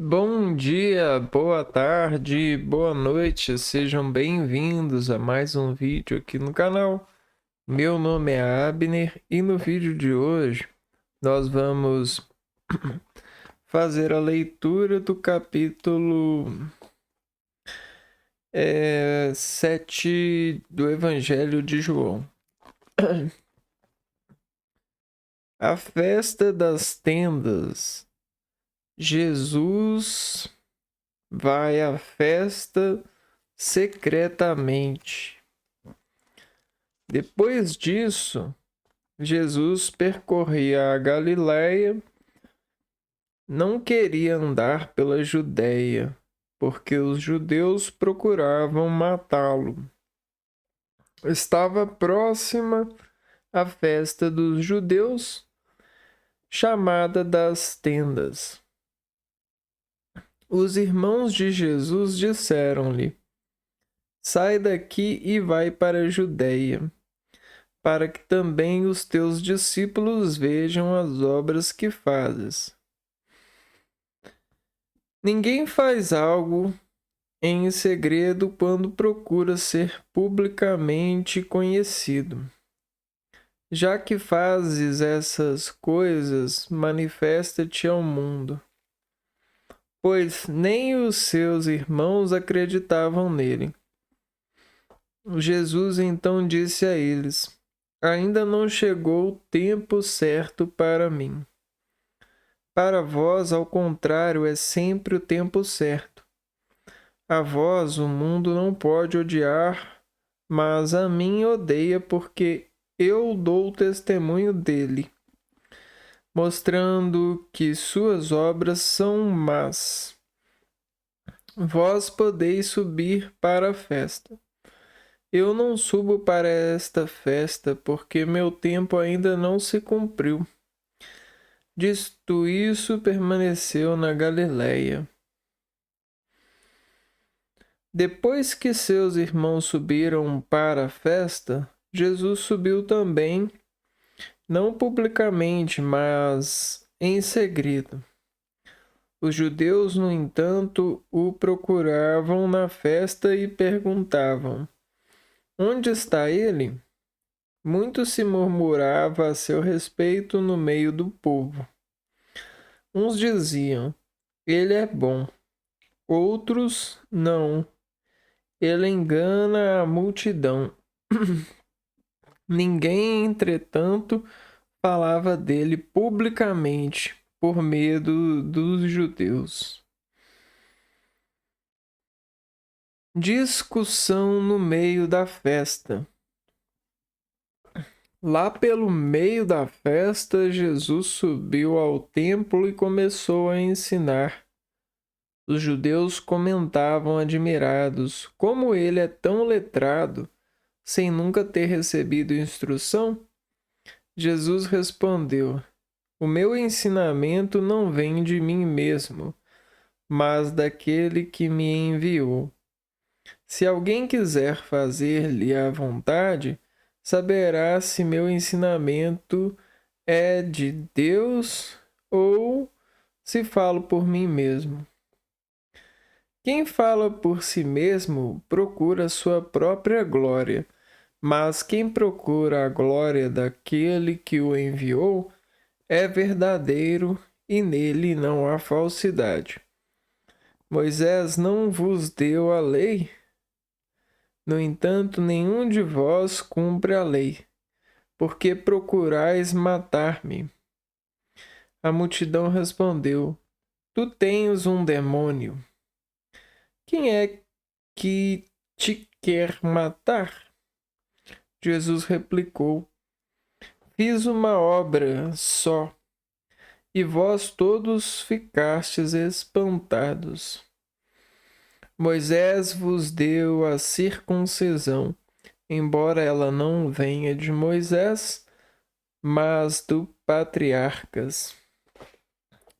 Bom dia, boa tarde, boa noite, sejam bem-vindos a mais um vídeo aqui no canal. Meu nome é Abner e no vídeo de hoje nós vamos fazer a leitura do capítulo 7 do Evangelho de João. A festa das tendas. Jesus vai à festa secretamente. Depois disso, Jesus percorria a Galiléia, não queria andar pela Judéia, porque os judeus procuravam matá-lo. Estava próxima a festa dos judeus, chamada das tendas. Os irmãos de Jesus disseram-lhe: Sai daqui e vai para a Judéia, para que também os teus discípulos vejam as obras que fazes. Ninguém faz algo em segredo quando procura ser publicamente conhecido. Já que fazes essas coisas, manifesta-te ao mundo. Pois nem os seus irmãos acreditavam nele. Jesus então disse a eles: Ainda não chegou o tempo certo para mim. Para vós, ao contrário, é sempre o tempo certo. A vós o mundo não pode odiar, mas a mim odeia porque eu dou testemunho dele, mostrando que suas obras são más. Vós podeis subir para a festa. Eu não subo para esta festa, porque meu tempo ainda não se cumpriu. Dito isso, permaneceu na Galiléia. Depois que seus irmãos subiram para a festa, Jesus subiu também, não publicamente, mas em segredo. Os judeus, no entanto, o procuravam na festa e perguntavam: Onde está ele? Muito se murmurava a seu respeito no meio do povo. Uns diziam: Ele é bom. Outros: Não. Ele engana a multidão. Ninguém, entretanto, falava dele publicamente, por medo dos judeus. Discussão no meio da festa. Lá pelo meio da festa, Jesus subiu ao templo e começou a ensinar. Os judeus comentavam admirados: Como ele é tão letrado, sem nunca ter recebido instrução? Jesus respondeu: O meu ensinamento não vem de mim mesmo, mas daquele que me enviou. Se alguém quiser fazer-lhe a vontade, saberá se meu ensinamento é de Deus ou se falo por mim mesmo. Quem fala por si mesmo procura sua própria glória, mas quem procura a glória daquele que o enviou é verdadeiro e nele não há falsidade. Moisés não vos deu a lei? No entanto, nenhum de vós cumpre a lei, porque procurais matar-me. A multidão respondeu: Tu tens um demônio. Quem é que te quer matar? Jesus replicou: Fiz uma obra só, e vós todos ficastes espantados. Moisés vos deu a circuncisão, embora ela não venha de Moisés, mas do patriarcas.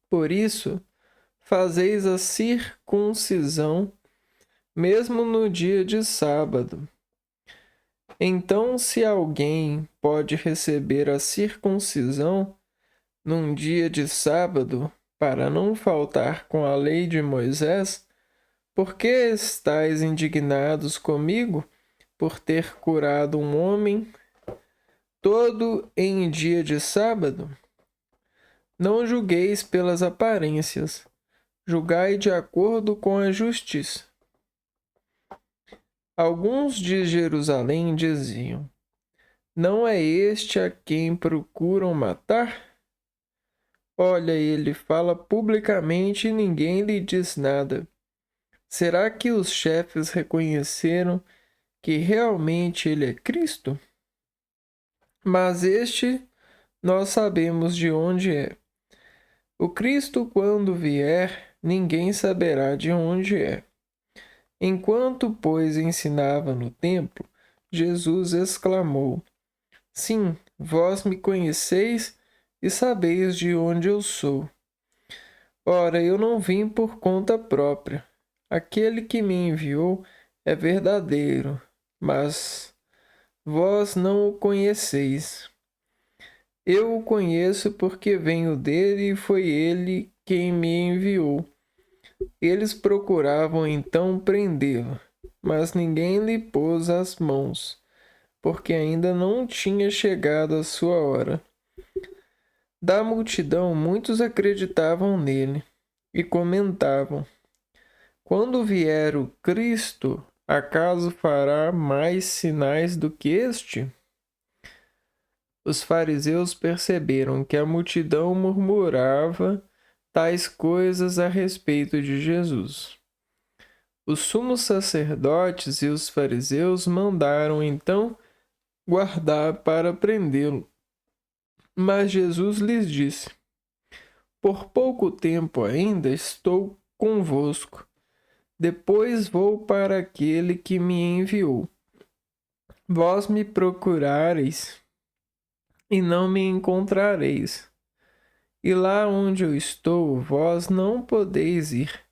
Por isso, fazeis a circuncisão, mesmo no dia de sábado. Então, se alguém pode receber a circuncisão num dia de sábado, para não faltar com a lei de Moisés, por que estáis indignados comigo por ter curado um homem todo em dia de sábado? Não julgueis pelas aparências, julgai de acordo com a justiça. Alguns de Jerusalém diziam: não é este a quem procuram matar? Olha, ele fala publicamente e ninguém lhe diz nada. Será que os chefes reconheceram que realmente ele é Cristo? Mas este nós sabemos de onde é. O Cristo, quando vier, ninguém saberá de onde é. Enquanto, pois, ensinava no templo, Jesus exclamou: sim, vós me conheceis e sabeis de onde eu sou. Ora, eu não vim por conta própria. Aquele que me enviou é verdadeiro, mas vós não o conheceis. Eu o conheço porque venho dele e foi ele quem me enviou. Eles procuravam então prendê-lo, mas ninguém lhe pôs as mãos, porque ainda não tinha chegado a sua hora. Da multidão, muitos acreditavam nele e comentavam: quando vier o Cristo, acaso fará mais sinais do que este? Os fariseus perceberam que a multidão murmurava tais coisas a respeito de Jesus. Os sumos sacerdotes e os fariseus mandaram então guardar para prendê-lo. Mas Jesus lhes disse: por pouco tempo ainda estou convosco, depois vou para aquele que me enviou. Vós me procurareis e não me encontrareis, e lá onde eu estou, vós não podeis ir.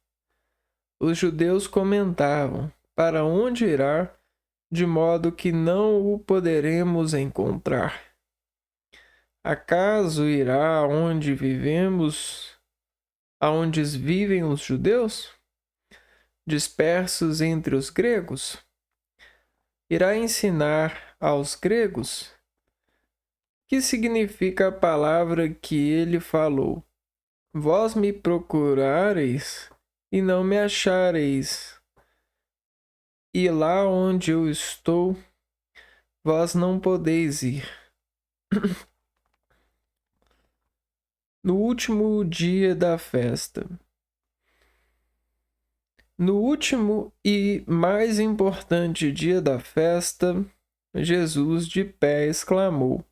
Os judeus comentavam: para onde irá, de modo que não o poderemos encontrar? Acaso irá onde vivemos, aonde vivem os judeus, dispersos entre os gregos? Irá ensinar aos gregos? Que significa a palavra que ele falou? Vós me procurareis e não me achareis, e lá onde eu estou, vós não podeis ir. No último dia da festa. No último e mais importante dia da festa, Jesus de pé exclamou: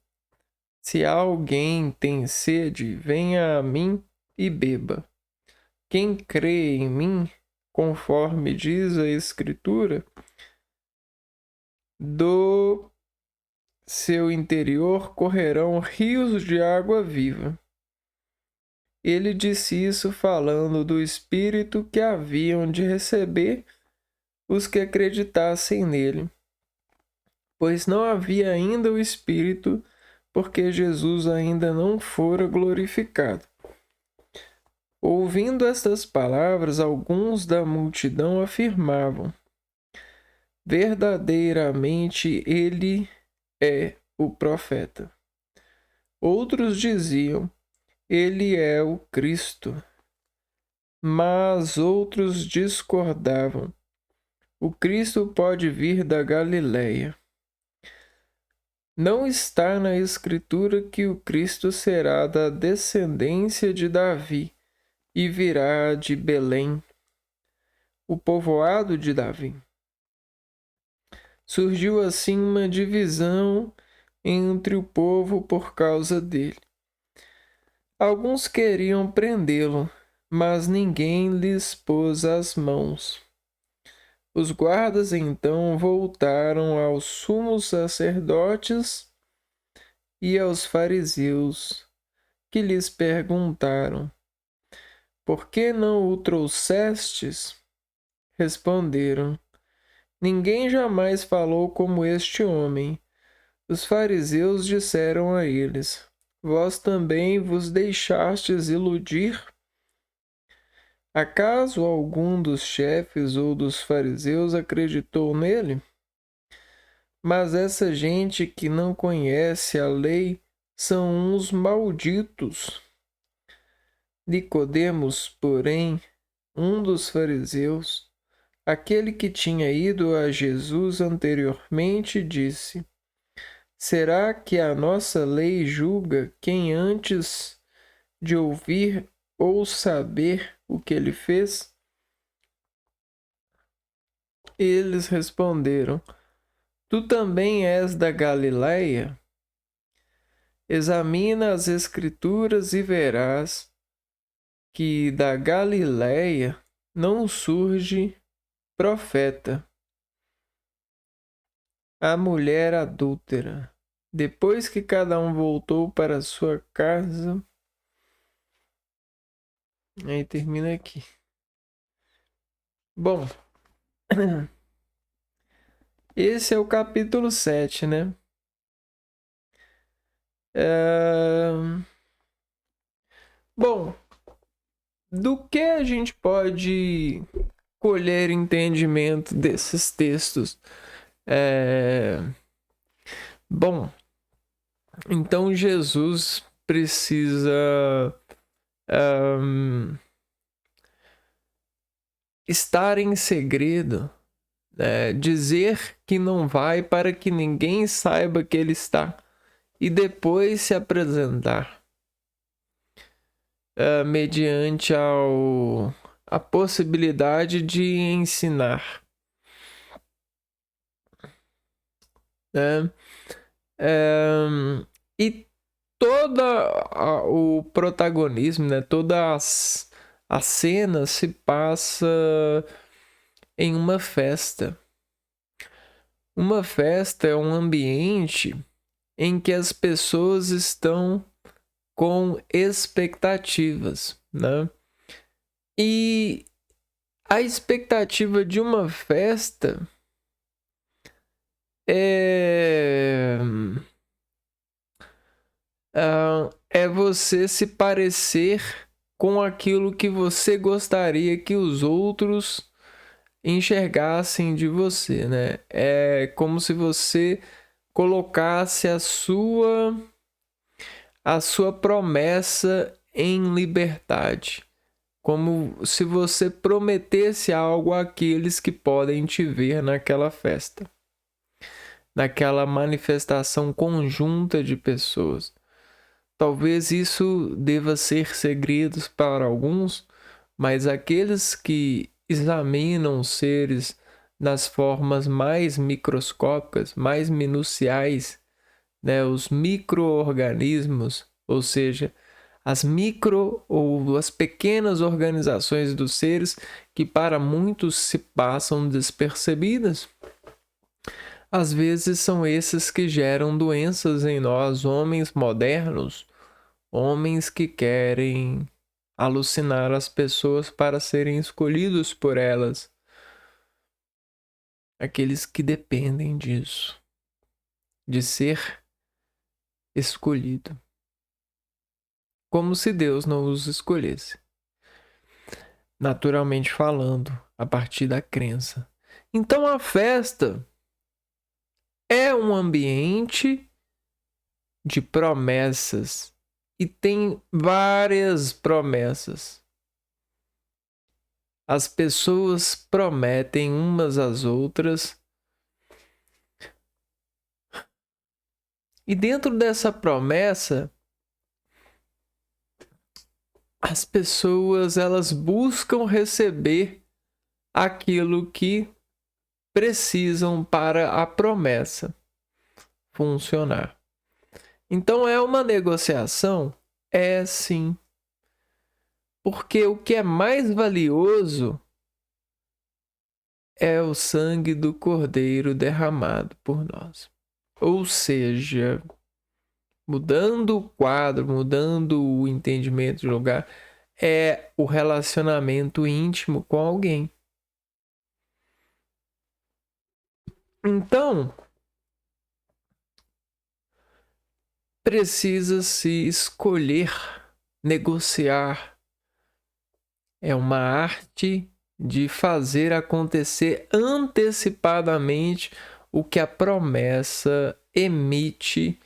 se alguém tem sede, venha a mim e beba. Quem crê em mim, conforme diz a Escritura, do seu interior correrão rios de água viva. Ele disse isso falando do Espírito que haviam de receber os que acreditassem nele, pois não havia ainda o Espírito, porque Jesus ainda não fora glorificado. Ouvindo estas palavras, alguns da multidão afirmavam: verdadeiramente ele é o profeta. Outros diziam: ele é o Cristo. Mas outros discordavam: o Cristo pode vir da Galileia. Não está na Escritura que o Cristo será da descendência de Davi e virá de Belém, o povoado de Davi? Surgiu assim uma divisão entre o povo por causa dele. Alguns queriam prendê-lo, mas ninguém lhes pôs as mãos. Os guardas então voltaram aos sumos sacerdotes e aos fariseus, que lhes perguntaram: por que não o trouxestes? Responderam: ninguém jamais falou como este homem. Os fariseus disseram a eles: vós também vos deixastes iludir? Acaso algum dos chefes ou dos fariseus acreditou nele? Mas essa gente que não conhece a lei são uns malditos. Nicodemos, porém, um dos fariseus, aquele que tinha ido a Jesus anteriormente, disse: Será que a nossa lei julga quem antes de ouvir ou saber o que ele fez? Eles responderam: Tu também és da Galileia? Examina as Escrituras e verás que da Galileia não surge profeta. A mulher adúltera. Depois que cada um voltou para sua casa, aí termina aqui. Bom, esse é o capítulo 7, né? Bom, do que a gente pode colher entendimento desses textos? Bom, então Jesus precisa estar em segredo, dizer que não vai para que ninguém saiba que ele está e depois se apresentar mediante a possibilidade de ensinar. Né? E todo o protagonismo, né? Toda a cena se passa em uma festa. Uma festa é um ambiente em que as pessoas estão com expectativas, né? E a expectativa de uma festa é você se parecer com aquilo que você gostaria que os outros enxergassem de você, né? É como se você colocasse a sua promessa em liberdade, como se você prometesse algo àqueles que podem te ver naquela festa, naquela manifestação conjunta de pessoas. Talvez isso deva ser segredo para alguns, mas aqueles que examinam os seres nas formas mais microscópicas, mais minuciais, né, os micro-organismos, ou seja, as micro ou as pequenas organizações dos seres que para muitos se passam despercebidas, às vezes são esses que geram doenças em nós, homens modernos, homens que querem alucinar as pessoas para serem escolhidos por elas. Aqueles que dependem disso, de ser escolhido. Como se Deus não os escolhesse. Naturalmente falando, a partir da crença. Então a festa é um ambiente de promessas e tem várias promessas. As pessoas prometem umas às outras e dentro dessa promessa as pessoas elas buscam receber aquilo que precisam para a promessa funcionar. Então é uma negociação? É sim. Porque o que é mais valioso é o sangue do Cordeiro derramado por nós. Ou seja, mudando o quadro, mudando o entendimento de lugar, é o relacionamento íntimo com alguém. Então, precisa-se escolher, negociar, é uma arte de fazer acontecer antecipadamente o que a promessa emite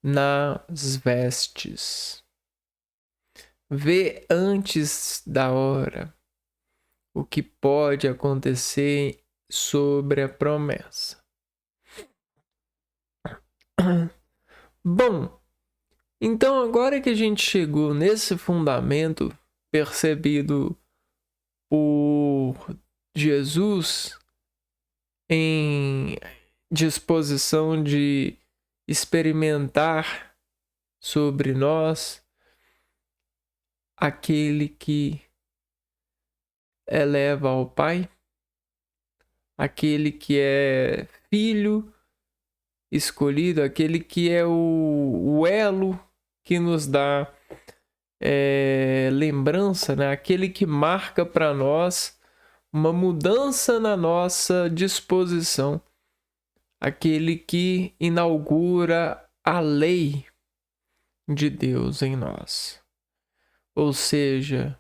nas vestes. Vê antes da hora o que pode acontecer sobre a promessa. Bom, então agora que a gente chegou nesse fundamento percebido por Jesus em disposição de experimentar sobre nós aquele que eleva ao Pai, aquele que é filho escolhido, aquele que é o elo que nos dá lembrança, né? Aquele que marca para nós uma mudança na nossa disposição, aquele que inaugura a lei de Deus em nós. Ou seja,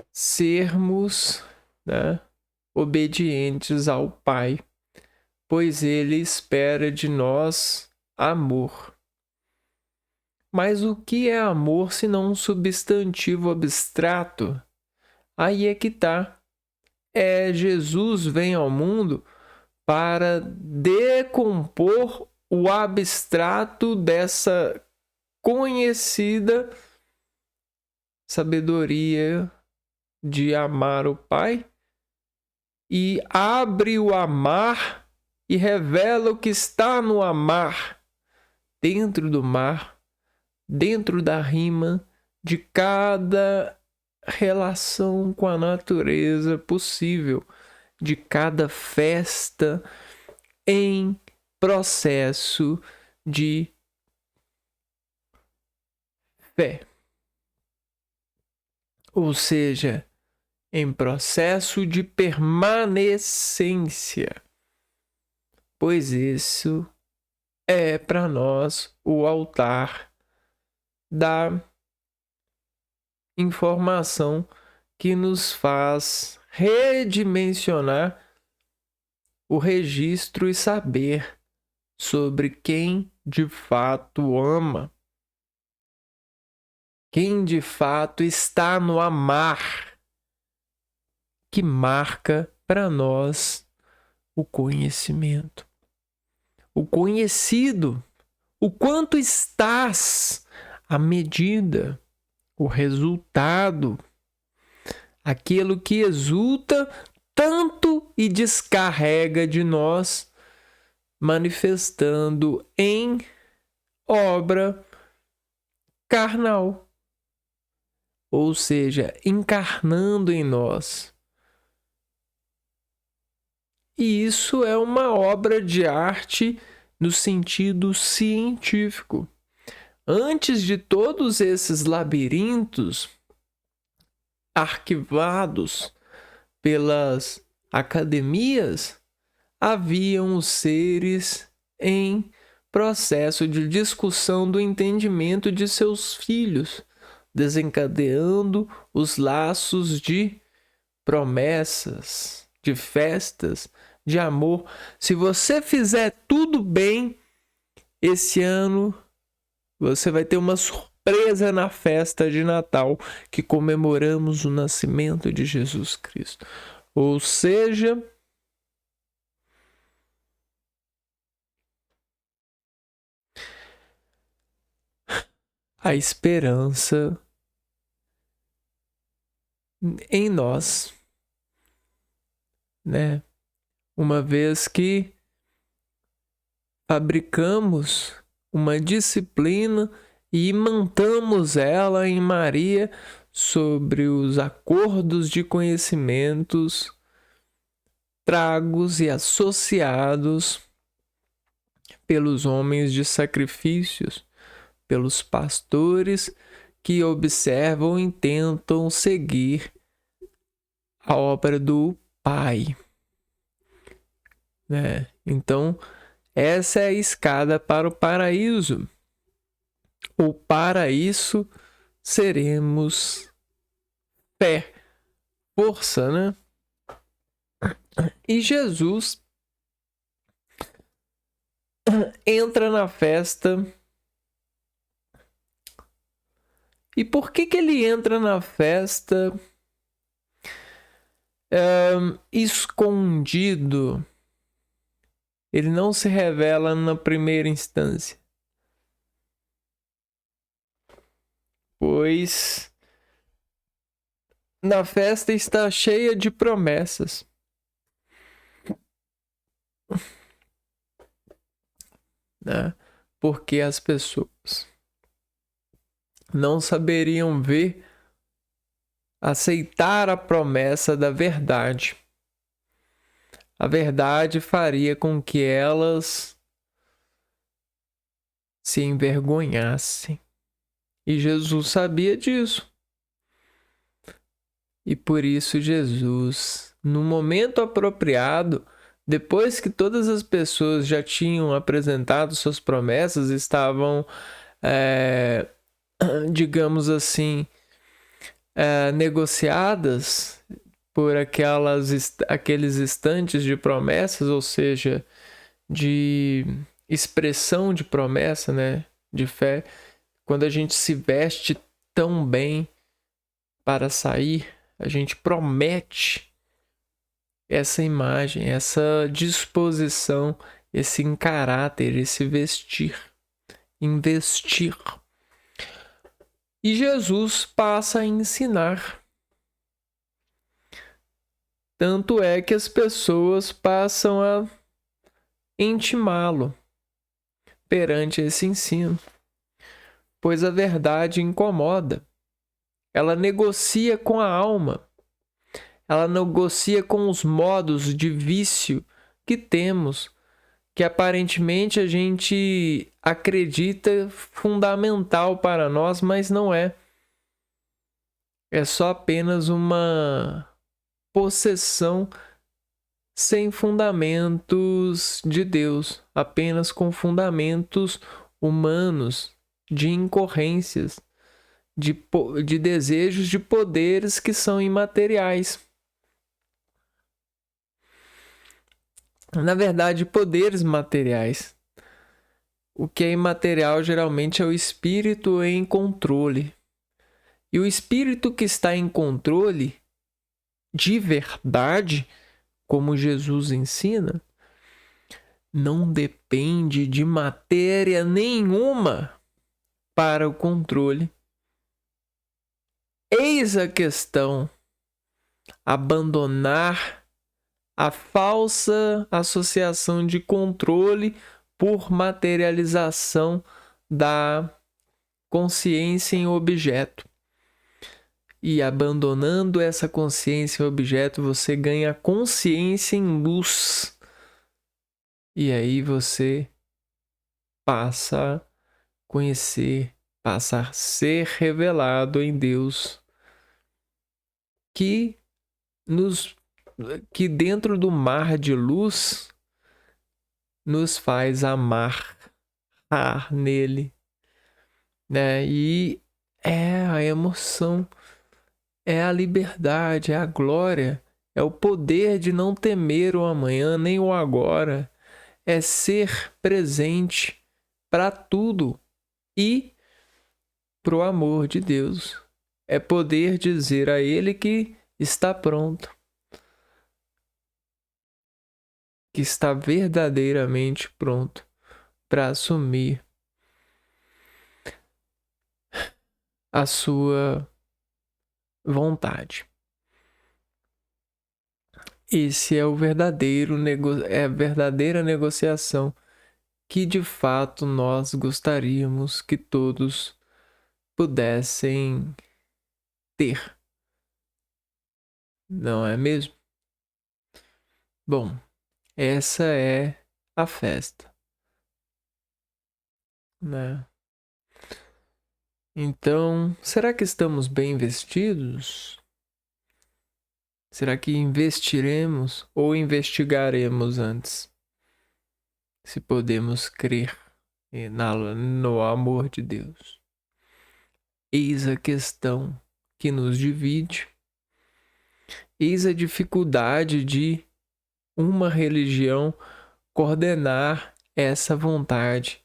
sermos, né, obedientes ao Pai, pois Ele espera de nós amor. Mas o que é amor se não um substantivo abstrato? Aí é que tá. Jesus vem ao mundo para decompor o abstrato dessa conhecida sabedoria de amar o Pai e abre o amar e revela o que está no amar, dentro do mar, dentro da rima de cada relação com a natureza possível, de cada festa em processo de fé. Ou seja, em processo de permanência, pois isso é para nós o altar da informação que nos faz redimensionar o registro e saber sobre quem de fato ama, quem de fato está no amar, que marca para nós o conhecimento. O conhecido, o quanto estás, a medida, o resultado, aquilo que exulta tanto e descarrega de nós, manifestando em obra carnal, ou seja, encarnando em nós. E isso é uma obra de arte no sentido científico. Antes de todos esses labirintos arquivados pelas academias, haviam os seres em processo de discussão do entendimento de seus filhos, desencadeando os laços de promessas, de festas, de amor. Se você fizer tudo bem esse ano, você vai ter uma surpresa na festa de Natal, que comemoramos o nascimento de Jesus Cristo. Ou seja, a esperança em nós, né? Uma vez que fabricamos uma disciplina e imantamos ela em Maria sobre os acordos de conhecimentos tragos e associados pelos homens de sacrifícios, pelos pastores que observam e tentam seguir a obra do Pai, né? Então, essa é a escada para o paraíso. Ou para isso seremos fé, força, né? E Jesus entra na festa. E por que ele entra na festa escondido? Ele não se revela na primeira instância. Pois na festa está cheia de promessas. Né? Porque as pessoas não saberiam ver, aceitar a promessa da verdade. A verdade faria com que elas se envergonhassem. E Jesus sabia disso. E por isso Jesus, no momento apropriado, depois que todas as pessoas já tinham apresentado suas promessas, estavam, digamos assim, negociadas por aqueles instantes de promessas, ou seja, de expressão de promessa, né, de fé. Quando a gente se veste tão bem para sair, a gente promete essa imagem, essa disposição, esse caráter, esse vestir, investir. E Jesus passa a ensinar. Tanto é que as pessoas passam a intimá-lo perante esse ensino, pois a verdade incomoda. Ela negocia com a alma. Ela negocia com os modos de vício que temos, que aparentemente a gente acredita fundamental para nós, mas não é. É só apenas uma possessão sem fundamentos de Deus, apenas com fundamentos humanos, de incorrências, de desejos de poderes que são imateriais. Na verdade, poderes materiais. O que é imaterial geralmente é o espírito em controle. E o espírito que está em controle, de verdade, como Jesus ensina, não depende de matéria nenhuma para o controle. Eis a questão: abandonar a falsa associação de controle por materialização da consciência em objeto. E abandonando essa consciência em objeto, você ganha consciência em luz. E aí você passa a conhecer, passa a ser revelado em Deus, que dentro do mar de luz nos faz amar nele, né? E é a emoção, é a liberdade, é a glória, é o poder de não temer o amanhã nem o agora, é ser presente para tudo e pro amor de Deus, é poder dizer a Ele que está pronto, que está verdadeiramente pronto para assumir a sua vontade. Esse é a verdadeira negociação que de fato nós gostaríamos que todos pudessem ter. Não é mesmo? Bom, essa é a festa, né? Então, será que estamos bem vestidos? Será que investiremos ou investigaremos antes? Se podemos crer no amor de Deus. Eis a questão que nos divide. Eis a dificuldade de uma religião coordenar essa vontade.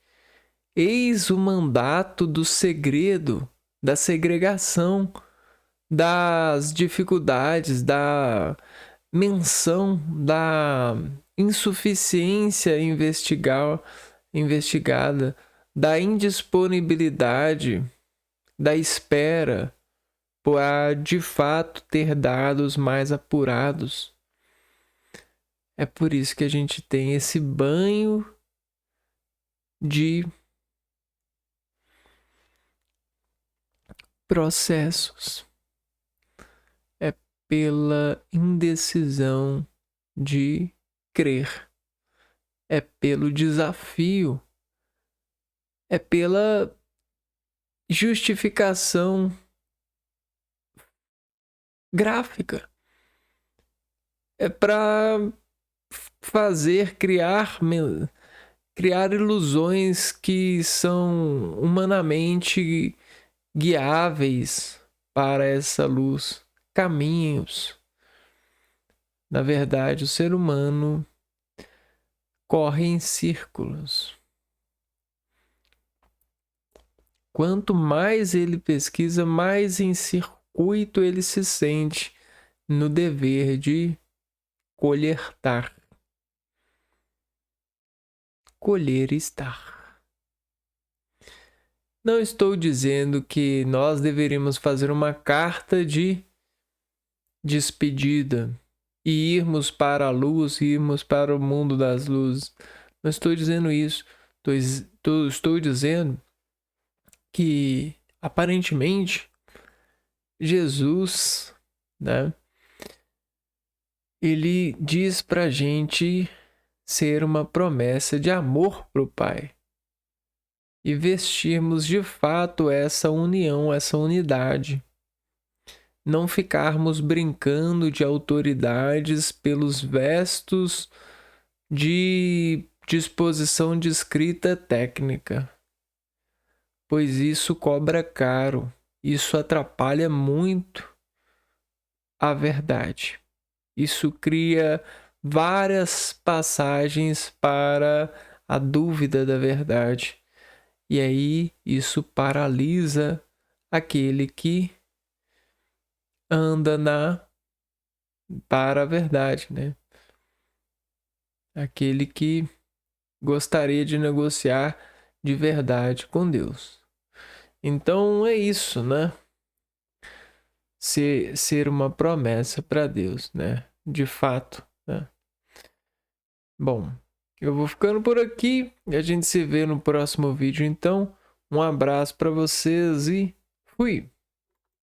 Eis o mandato do segredo, da segregação, das dificuldades, da menção, da insuficiência investigada, da indisponibilidade, da espera para de fato ter dados mais apurados. É por isso que a gente tem esse banho de processos. É pela indecisão de crer. É pelo desafio. É pela justificação gráfica. É para fazer, criar ilusões que são humanamente guiáveis para essa luz, caminhos. Na verdade, o ser humano corre em círculos. Quanto mais ele pesquisa, mais em circuito ele se sente no dever de colhertar. Colher e estar. Não estou dizendo que nós deveríamos fazer uma carta de despedida e irmos para a luz, irmos para o mundo das luzes. Não estou dizendo isso. Estou dizendo que, aparentemente, Jesus, né, ele diz pra gente ser uma promessa de amor pro Pai e vestirmos de fato essa união, essa unidade. Não ficarmos brincando de autoridades pelos vestos de disposição de escrita técnica, pois isso cobra caro, isso atrapalha muito a verdade. Isso cria várias passagens para a dúvida da verdade. E aí isso paralisa aquele que anda para a verdade, né? Aquele que gostaria de negociar de verdade com Deus. Então é isso, né? Ser uma promessa para Deus, né? De fato, né? Bom, eu vou ficando por aqui e a gente se vê no próximo vídeo. Então, um abraço para vocês e fui!